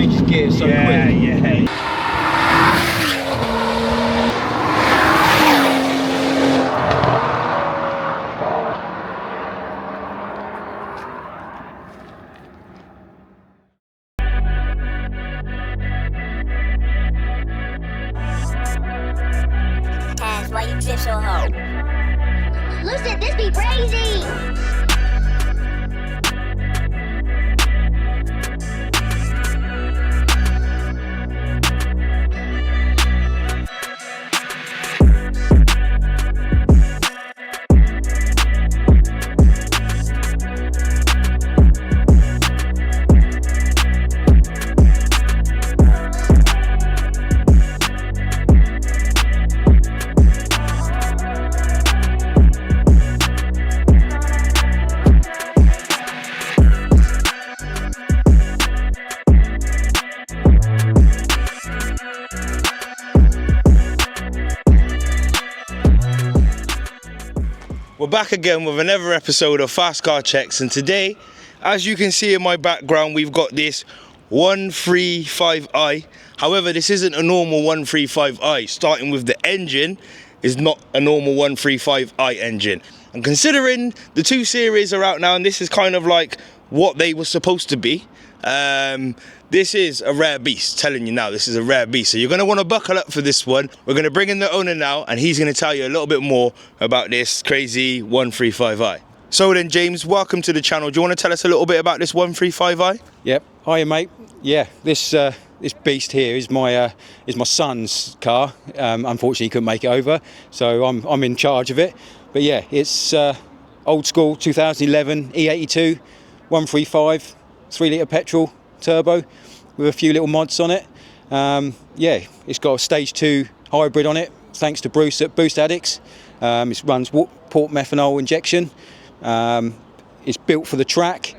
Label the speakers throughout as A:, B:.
A: changes gears so quick.
B: Yeah.
C: Why you drip so hard? Listen, this be crazy!
B: We're back again with another episode of Fast Car Checks, and today, as you can see in my background, we've got this 135i. However, this isn't a normal 135i. Starting with the engine is not a normal 135i engine. And considering the 2 series are out now, and this is kind of like what they were supposed to be, this is a rare beast. Telling you now, this is a rare beast. So you're going to want to buckle up for this one. We're going to bring in the owner now, and he's going to tell you a little bit more about this crazy 135i. So then, James, welcome to the channel. Do you want to tell us a little bit about this 135i?
A: Yep. Hiya, mate. Yeah, this beast here is my son's car. Unfortunately, he couldn't make it over, so I'm in charge of it. But yeah, it's old school 2011 E82 135 3-litre petrol turbo with a few little mods on it. Yeah, it's got a stage 2 hybrid on it, thanks to Bruce at Boost Addicts. It runs port methanol injection. It's built for the track.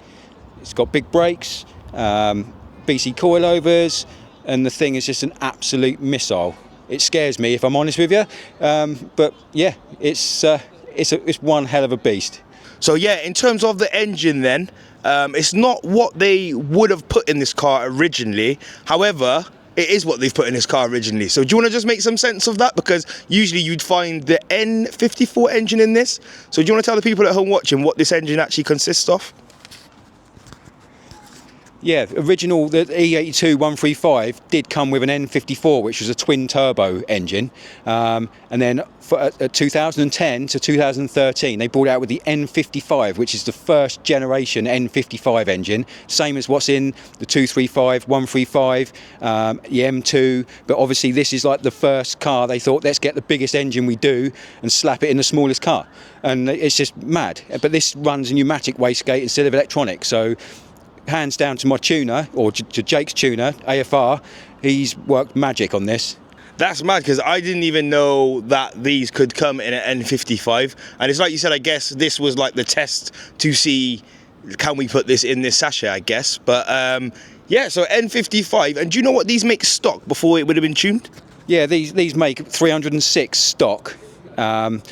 A: It's got big brakes, BC coilovers, and the thing is just an absolute missile. It scares me, if I'm honest with you. But yeah, it's one hell of a beast.
B: So yeah, in terms of the engine then, it's not what they would have put in this car originally. However, it is what they've put in this car originally. So do you want to just make some sense of that? Because usually you'd find the N54 engine in this. So do you want to tell the people at home watching what this engine actually consists of?
A: Yeah, the E82 135 did come with an N54, which was a twin turbo engine, and then for 2010 to 2013 they brought out with the N55, which is the first generation N55 engine, same as what's in the 235, 135, the M2, but obviously this is like the first car they thought, let's get the biggest engine we do and slap it in the smallest car, and it's just mad. But this runs a pneumatic wastegate instead of electronic, so hands down to my tuner, or to Jake's tuner, AFR, he's worked magic on this.
B: That's mad, because I didn't even know that these could come in an N55, and it's like you said, I guess this was like the test to see, can we put this in this sachet, I guess. But yeah, so N55, and do you know what these make stock before it would have been tuned?
A: Yeah, these make 306 stock. And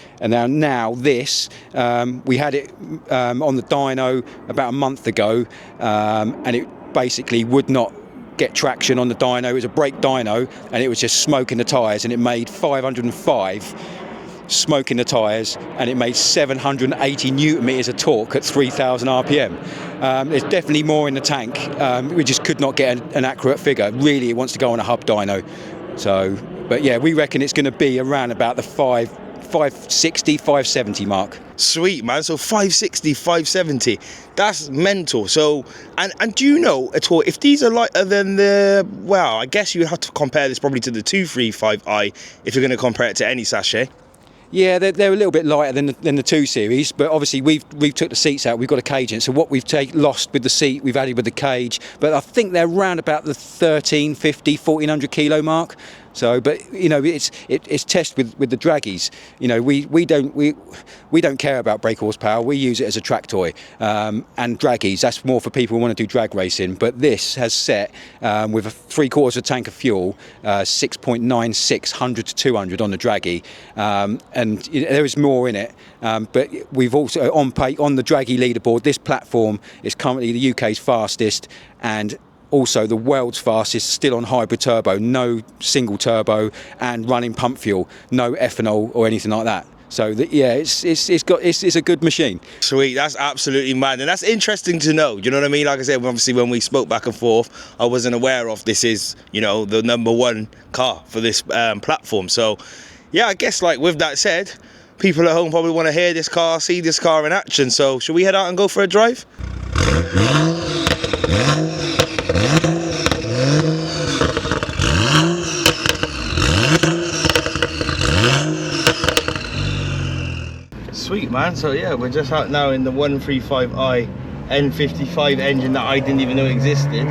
A: now this, we had it on the dyno about a month ago, and it basically would not get traction on the dyno. It was a brake dyno, and it was just smoking the tyres, and it made 505 smoking the tyres, and it made 780 newton meters of torque at 3,000 RPM. There's definitely more in the tank. We just could not get an accurate figure. Really, it wants to go on a hub dyno. So, but yeah, we reckon it's going to be around about the 560, 570 mark.
B: Sweet, man. So 560, 570. That's mental. So, and do you know at all if these are lighter than the, well, I guess you would have to compare this probably to the 235i if you're going to compare it to any sachet.
A: Yeah, they're a little bit lighter than the 2 series, but obviously we've took the seats out, we've got a cage in, so what we've lost with the seat, we've added with the cage, but I think they're around about the 1350, 1400 kilo mark. So, but you know, it's test with the draggies. You know, we don't care about brake horsepower. We use it as a track toy, and draggies. That's more for people who want to do drag racing. But this has set with a 3/4 of a tank of fuel, 6.96, 100 to 200 on the draggy, and there is more in it. But we've also on the draggy leaderboard. This platform is currently the UK's fastest, and also the world's fastest, still on hybrid turbo, no single turbo, and running pump fuel, no ethanol or anything like that. So yeah, it's a good machine.
B: Sweet, that's absolutely mad, and that's interesting to know. You know what I mean? Like I said, obviously when we spoke back and forth, I wasn't aware of this is, you know, the #1 car for this platform. So yeah, I guess like with that said, people at home probably want to hear this car, see this car in action. So should we head out and go for a drive? Sweet, man. So yeah, we're just out now in the 135i N55 engine that I didn't even know existed.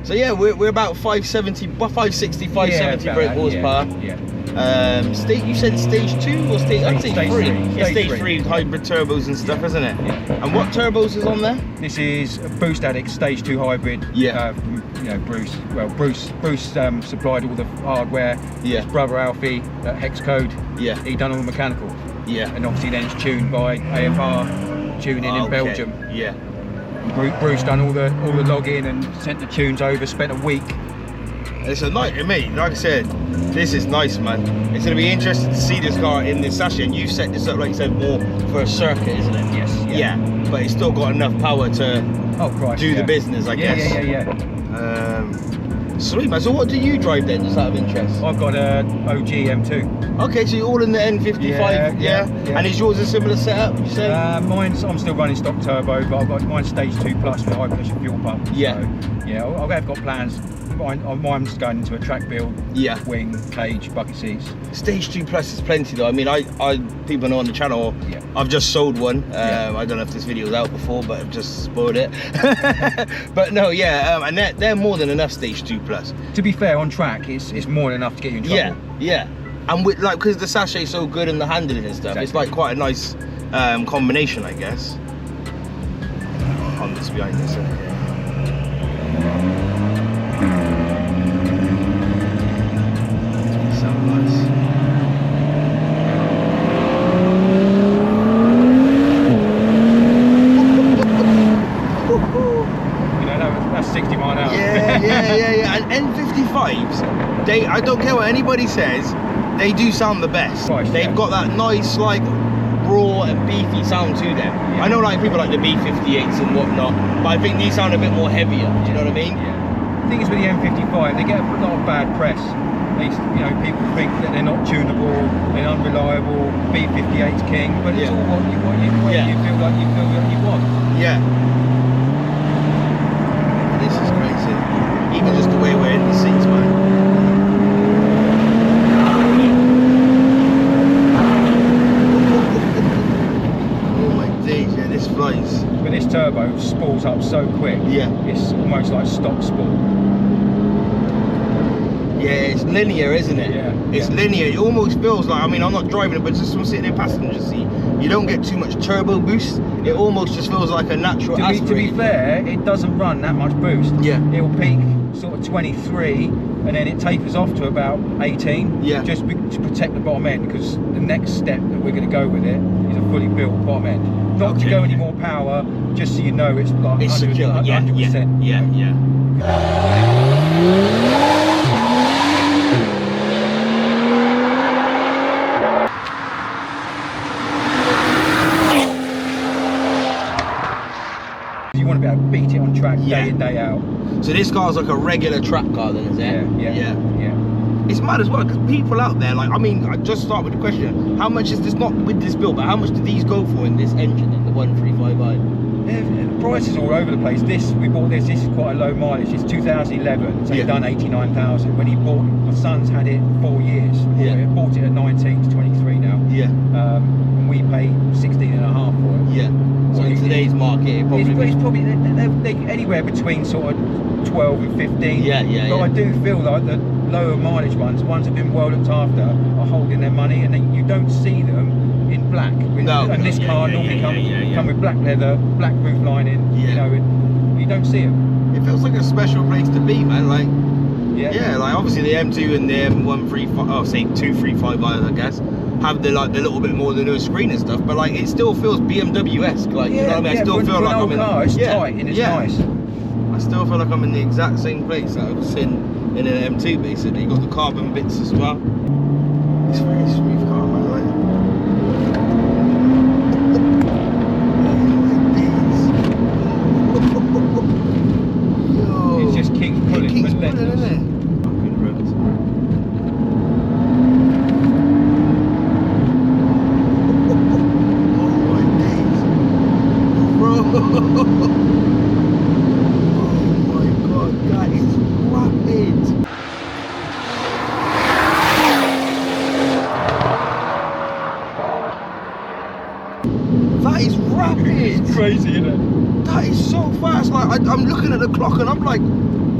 B: So yeah, we're about 560, 570 brake horsepower.
A: Yeah.
B: You said stage 2 or stage 3? Yeah, stage 3 hybrid turbos and stuff, isn't it?
A: Yeah.
B: And what turbos is on there?
A: This is a Boost Addict stage 2 hybrid.
B: Yeah.
A: You know, Bruce supplied all the hardware.
B: Yeah.
A: His brother Alfie at Hex Code.
B: Yeah.
A: He done all the mechanical.
B: Yeah.
A: And obviously then it's tuned by AFR tuning in Belgium.
B: Yeah.
A: Bruce done all the login and sent the tunes over. Spent a week.
B: It's a night to me. Like I said, this is nice, man. It's going to be interesting to see this car in this sachet. And you set this up, like you said, more for a circuit, isn't it?
A: Yes.
B: Yeah. But it's still got enough power to do the business, I guess.
A: Yeah.
B: Sweet, man. So what do you drive then, just out of interest?
A: I've got a OG M2.
B: Okay, so you're all in the N55, yeah? And is yours a similar setup, you say?
A: I'm still running stock turbo, but I've got mine stage 2 plus with high pressure fuel pump.
B: Yeah.
A: So, yeah, I've got plans. Mine's going into a track build.
B: Yeah.
A: Wing, cage, bucket seats.
B: Stage 2 plus is plenty though. I mean, people know on the channel,
A: yeah.
B: I've just sold one. I don't know if this video was out before, but I've just spoiled it. But no, yeah, and they're more than enough stage 2 plus.
A: To be fair, on track, it's more than enough to get you in trouble.
B: Yeah. And with like, because the sachet's so good and the handling and stuff, it's like quite a nice combination, I guess. Honda's behind this. Sound nice.
A: You know, that's 60 mile an hour.
B: Yeah. And N55s, I don't care what anybody says, they do sound the best. They've got that nice, like, raw and beefy sound to them. Yeah. I know like people like the B58s and whatnot, but I think these sound a bit more heavier. Do you know what I mean?
A: Yeah. The thing is with the M55, they get a lot of bad press. People think that they're not tunable, they're unreliable. B58's king, but it's all what you feel like you want.
B: Yeah. This is crazy. Even just the way we're in the seats, man. This flies.
A: But this turbo spools up so quick.
B: Yeah.
A: It's almost like stock spool.
B: Yeah, it's linear, isn't it?
A: Yeah.
B: It's linear. It almost feels like, I mean, I'm not driving it, but just from sitting in passenger seat, you don't get too much turbo boost. It almost just feels like a natural aspirated.
A: To be fair, it doesn't run that much boost.
B: Yeah.
A: It'll peak sort of 23, and then it tapers off to about 18.
B: Yeah.
A: Just to protect the bottom end, because the next step that we're going to go with it is a fully built bottom end. Not to go any more power, just so you know it's like 100%.
B: Yeah.
A: You want to be able to beat it on track day in, day out.
B: So this car's like a regular track car then, is it?
A: Yeah.
B: It's mad as well, because people out there, like, I mean, I just start with the question, how much is this, not with this build, but how much do these go for in this engine, in the 135i?
A: The price is all over the place. We bought this is quite a low mileage. It's 2011, so it's done 89,000. When he bought, my son's had it 4 years. Bought it at 19, it's 23 now. And we paid 16 and a half for it.
B: So in today's market,
A: it's probably they're anywhere between sort of 12 and 15. But I do feel like the lower mileage ones that have been well looked after, are holding their money, and then you don't see them in black. And this car normally come with black leather, black roof lining. You know, you don't see them.
B: It feels like a special place to be, man. Like, like obviously the M2 and the M135, say 235i, I guess, have the little bit more the newer screen and stuff, but like it still feels BMW-esque. Like, you know what I mean? I still feel like I'm in.
A: Car, it's tight and it's nice.
B: still feel like I'm in the exact same place that I was in an M2 basically. You got the carbon bits as well. It's a very smooth car, man. Like, yo,
A: It just keeps pulling,
B: it keeps pulling,
A: relentless.
B: isn't it? Fucking roads. Oh my god, that is rapid. That is rapid.
A: It's crazy, isn't it?
B: That is so fast. Like I'm looking at the clock and I'm like,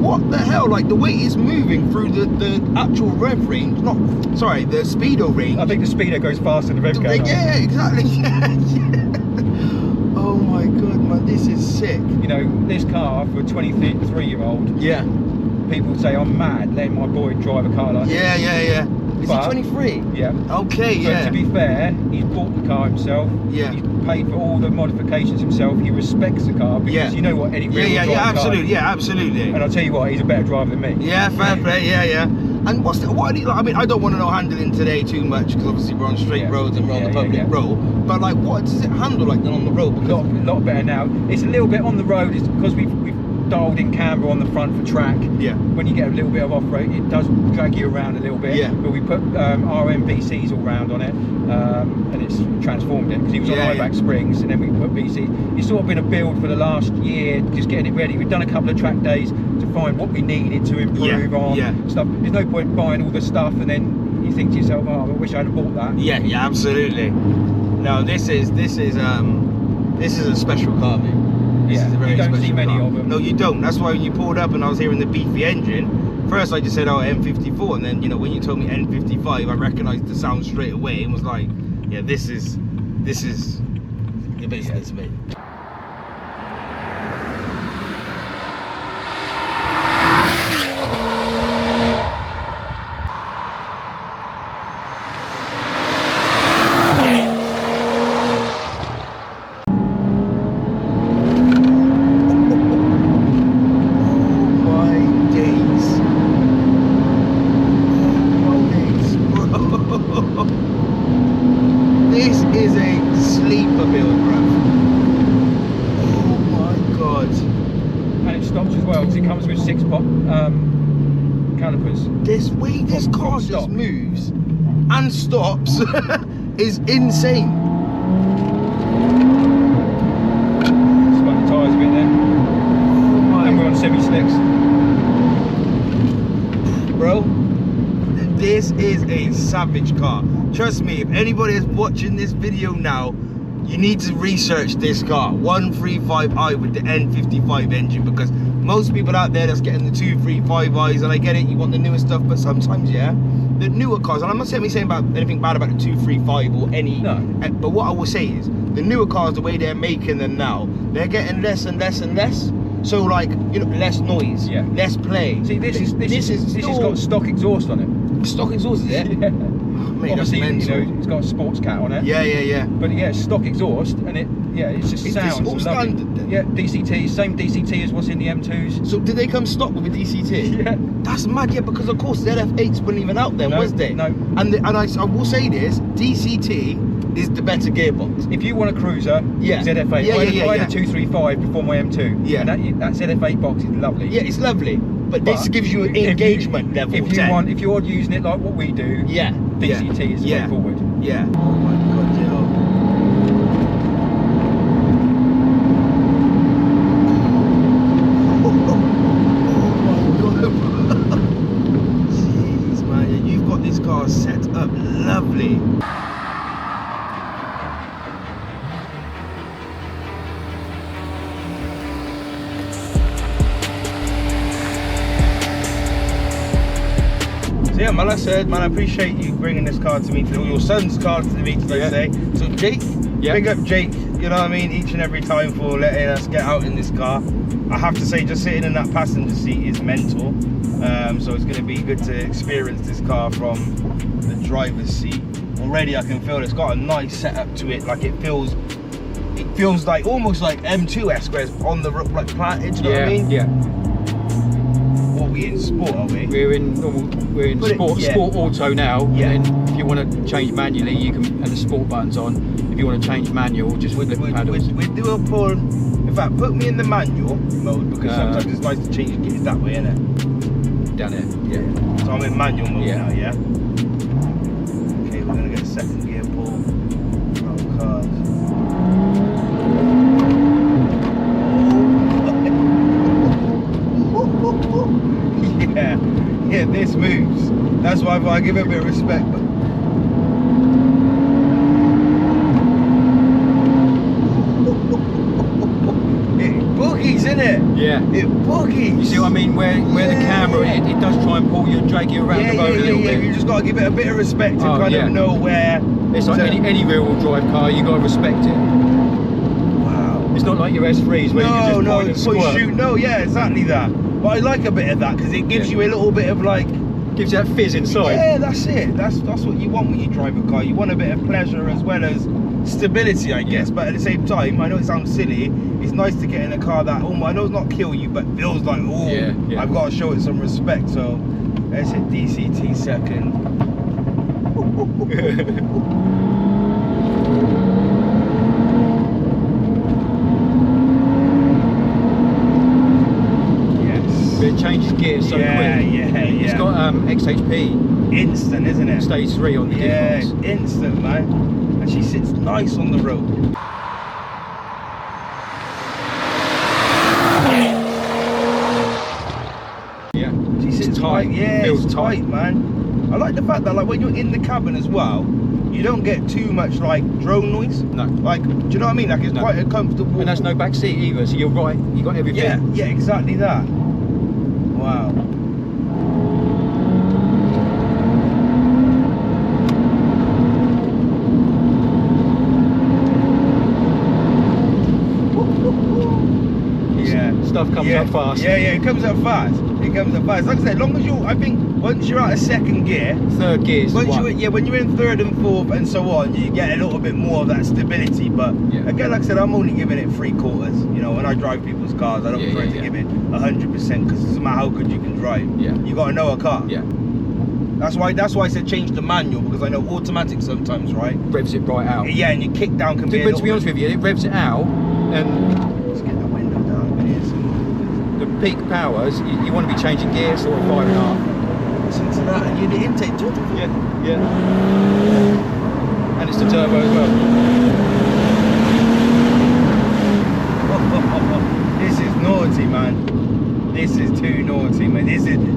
B: what the hell? Like the way it's moving through the actual rev range, the speedo range.
A: I think the speedo goes faster than the rev car.
B: Yeah, exactly. Yeah. Oh my god, man, this is sick.
A: You know, this car for a 23-year-old,
B: Yeah.
A: people say I'm mad letting my boy drive a car like this.
B: Yeah. Is he
A: But-
B: 23?
A: Yeah.
B: Okay,
A: But
B: yeah.
A: to be fair, he's bought the car himself.
B: Yeah.
A: He's paid for all the modifications himself. He respects the car because
B: Yeah.
A: you know what, any real
B: Yeah,
A: drive car.
B: absolutely, yeah, absolutely.
A: And I'll tell you what, he's a better driver than me.
B: Yeah, fair play, yeah. And what are the, like, I mean, I don't want to know handling today too much because obviously we're on straight
A: Yeah.
B: roads and we're on the
A: Yeah,
B: public
A: yeah.
B: road. But like, what does it handle like then on the road?
A: A
B: Because
A: lot better now. It's a little bit on the road, it's because we've dialed in camber on the front for track.
B: yeah,
A: When you get a little bit of off-road, it does drag you around a little bit.
B: Yeah.
A: But we put RMBCs all round on it, and it's transformed it because he was on high back springs, and then we put BC. It's sort of been a build for the last year, just getting it ready. We've done a couple of track days to find what we needed to improve on stuff. There's no point buying all the stuff and then you think to yourself, oh, I wish I'd have bought that.
B: yeah, absolutely. No, this is a special car, mate. This is a very
A: you don't see
B: special
A: many
B: car.
A: of them.
B: No, you don't. That's why when you pulled up and I was hearing the beefy engine, first I just said, oh, M54, and then, you know, when you told me N55, I recognised the sound straight away and was like, yeah, this is your business, mate. This is a sleeper build, bro. Oh my god.
A: And it stops as well because it comes with 6-pop calipers.
B: This way this
A: From
B: car
A: stock.
B: just moves and stops is insane.
A: Spun the tyres a bit then.
B: Oh my
A: And we're on semi-slicks.
B: bro, this is a savage car. Trust me, if anybody is watching this video now, you need to research this car, 135i with the N55 engine, because most people out there that's getting the 235i's, and I get it, you want the newer stuff, but sometimes, yeah, the newer cars, and I'm not saying about anything bad about the 235 or any,
A: No.
B: but what I will say is, the newer cars, the way they're making them now, they're getting less and less and less. So like, you know, less noise,
A: Yeah.
B: less play.
A: See, this has
B: still
A: got stock exhaust on it.
B: stock exhaust, is it?
A: Yeah.
B: Mate, that's
A: Obviously, you
B: mental.
A: know, it's got a sports cat on it.
B: Yeah.
A: But yeah, it's stock exhaust, and it just
B: It's
A: sounds
B: all
A: lovely.
B: standard then?
A: Yeah, DCT, same DCT as what's in the M2s.
B: So did they come stock with a DCT?
A: Yeah.
B: That's mad, yeah, because of course ZF8s weren't even out then,
A: No,
B: was they?
A: no.
B: And I will say this, DCT is the better gearbox.
A: If you want a cruiser,
B: Yeah.
A: ZF8.
B: Yeah,
A: I
B: yeah,
A: had
B: yeah.
A: a 235 before my M2.
B: Yeah.
A: And that ZF8 box is lovely.
B: Yeah, it's lovely, but this gives you an
A: if
B: engagement level
A: If
B: 10.
A: if you're using it like what we do,
B: Yeah.
A: DCT is the way
B: Yeah.
A: forward.
B: Yeah. Oh my god, yo. Jeez, man, you've got this car set up lovely. So yeah, man, like I said, man, I appreciate you bringing this car to me, or your son's car to me, should I say. So Jake, big up Jake, you know what I mean, each and every time for letting us get out in this car. I have to say, just sitting in that passenger seat is mental. So it's going to be good to experience this car from the driver's seat. Already I can feel it's got a nice setup to it, like it feels it feels like almost like M2-esque, where it's on the roof, like planted. Do you know what I mean?
A: Yeah.
B: What are we in sport? Are we?
A: We're in sport, sport auto now.
B: Yeah.
A: And then if you want to change manually, you can. And the sport button's on. If you want to change manual, just with the paddles.
B: We'd do a pull. In fact, put me in the manual mode because sometimes it's nice to change gears that way, innit?
A: Down there. Yeah.
B: So I'm in manual mode
A: Yeah.
B: now. Yeah. Okay, we're gonna get a second gear pull. Oh, cars. Yeah, this moves. That's why I give it a bit of respect. But it boogies, innit?
A: Yeah.
B: It boogies.
A: You see what I mean? Where the camera, it does try and pull you and drag you around the road a little bit.
B: You just got to give it a bit of respect to kind of know where.
A: It's like any rear-wheel drive car, you got to respect it.
B: Wow.
A: It's not like your S3s where you can just point and squirt.
B: Shoot. No, yeah, exactly that. But I like a bit of that because it gives you a little bit of like.
A: Gives you that fizz inside.
B: Yeah, that's it. That's what you want when you drive a car. You want a bit of pleasure as well as stability, I guess. But at the same time, I know it sounds silly. It's nice to get in a car that, I know it's not kill you, but feels like, I've got to show it some respect. So let's hit DCT second.
A: It changes gears so quick.
B: Yeah.
A: It's got XHP.
B: Instant, isn't it?
A: Stage 3 on the gearbox.
B: Yeah, instant, man. And she sits nice on the road.
A: Yeah.
B: She sits
A: tight.
B: Yeah,
A: Feels
B: it's tight, man. I like the fact that like when you're in the cabin as well, you don't get too much like drone noise.
A: No.
B: Like, do you know what I mean? Like it's quite a comfortable.
A: And there's no back seat either, so you're right. You got everything.
B: Yeah, exactly that. Wow.
A: Stuff comes up fast.
B: Yeah, it comes up fast. Like I said, as long as I think once you're out of second gear,
A: third gear is
B: when you're in third and fourth and so on, you get a little bit more of that stability. But again, like I said, I'm only giving it 3/4. You know, when I drive people's cars, I don't try to give it 100% because it doesn't matter how good you can drive.
A: Yeah.
B: You got to know a car.
A: Yeah.
B: That's why I said change the manual, because I know automatic sometimes, right?
A: Revs it right out.
B: Yeah, and your kick down can be.
A: But to be honest with you, it revs it out, and
B: let's get the window down. It is.
A: The peak powers, you want to be changing gear sort of 5.5.
B: Listen to that, and you need intake.
A: Yeah. And it's the turbo as well.
B: This is naughty, man. This is too naughty, man.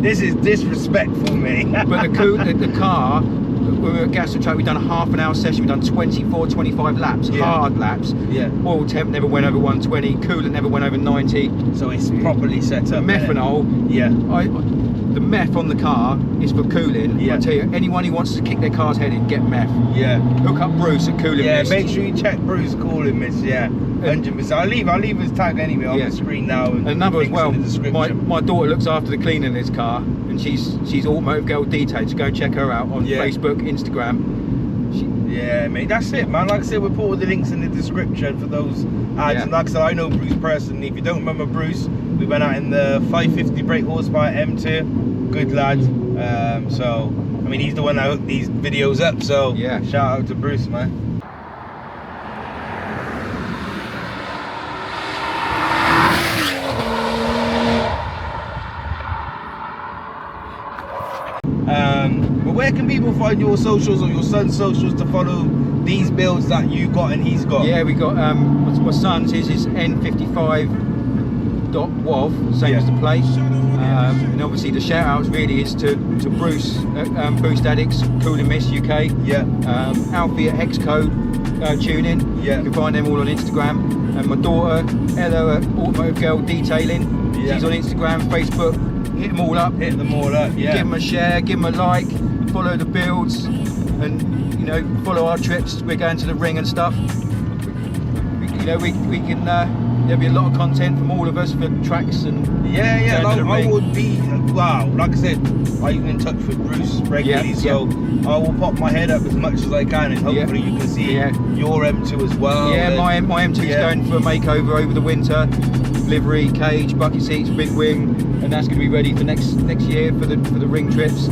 B: This is disrespectful, mate.
A: But the car, when we were at Gas and Track, we've done a half an hour session. We've done 24, 25 laps, hard laps.
B: Yeah.
A: Oil temp never went over 120. Coolant never went over 90.
B: So it's properly set up.
A: Methanol.
B: Yeah.
A: The meth on the car is for cooling.
B: Yeah.
A: I tell you, anyone who wants to kick their car's head in, get meth.
B: Yeah.
A: Hook up Bruce at Cooling Mist.
B: Make sure you check Bruce Cooling Mist. Yeah. 100%. I'll leave his tag anyway on the screen now. And
A: another as well.
B: In the description.
A: My daughter looks after the cleaning in this car, and she's Automotive Girl Detailing. So go and check her out on Facebook, Instagram.
B: Yeah, mate, that's it, man. Like I said, we'll put all the links in the description for those ads. And like I said, I know Bruce personally. If you don't remember Bruce, we went out in the 550 brake horsepower M2. Good lad. So, I mean, he's the one that hooked these videos up. So, shout out to Bruce, man. But where can people find your socials or your son's socials to follow these builds that you got and he's got?
A: Yeah, we got my son's. His is N55.wav, same as the plate. And obviously the shout outs really is to Bruce, Boost Addicts, Cooling Mist UK.
B: Yeah.
A: Alfie at Hexcode Tuning. Yeah. You can find them all on Instagram. And my daughter Ella at Automotive Girl Detailing. Yeah. She's on Instagram, Facebook. Hit them all up.
B: Hit them all up. Yeah.
A: Give them a share. Give them a like. Follow the builds, and follow our trips. We're going to the ring and stuff. you know, we can. There'll be a lot of content from all of us for tracks and
B: Yeah,
A: turn to the
B: I
A: ring.
B: would be, wow, like I said, I'm in touch with Bruce regularly,
A: Yeah,
B: so I will pop my head up as much as I can, and hopefully you can see your M2 as well.
A: Yeah,
B: and
A: my M2's going for a makeover over the winter. Livery, cage, bucket seats, big wing, and that's going to be ready for next year for the ring trips. So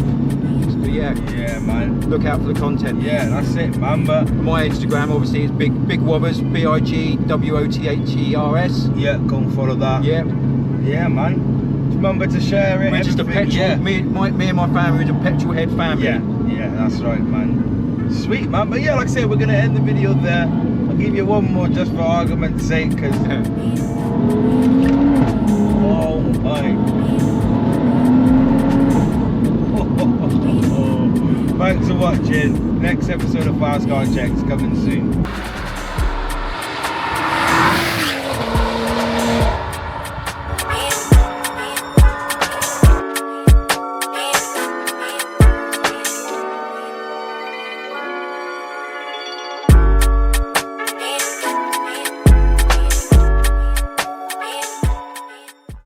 A: yeah,
B: man.
A: look out for the content.
B: Yeah, that's it, man. But
A: my Instagram obviously is Big Wothers, BIGWOTHERS.
B: yeah, go and follow that.
A: Yeah,
B: man. Remember to share it.
A: we're just a
B: everything,
A: petrol. Me and my family are a petrol head family.
B: Yeah, that's right, man. Sweet, man. But yeah, like I said, we're gonna end the video there. I'll give you one more just for argument's sake, because oh my. Thanks for watching. Next episode of Fast Car Checks coming soon.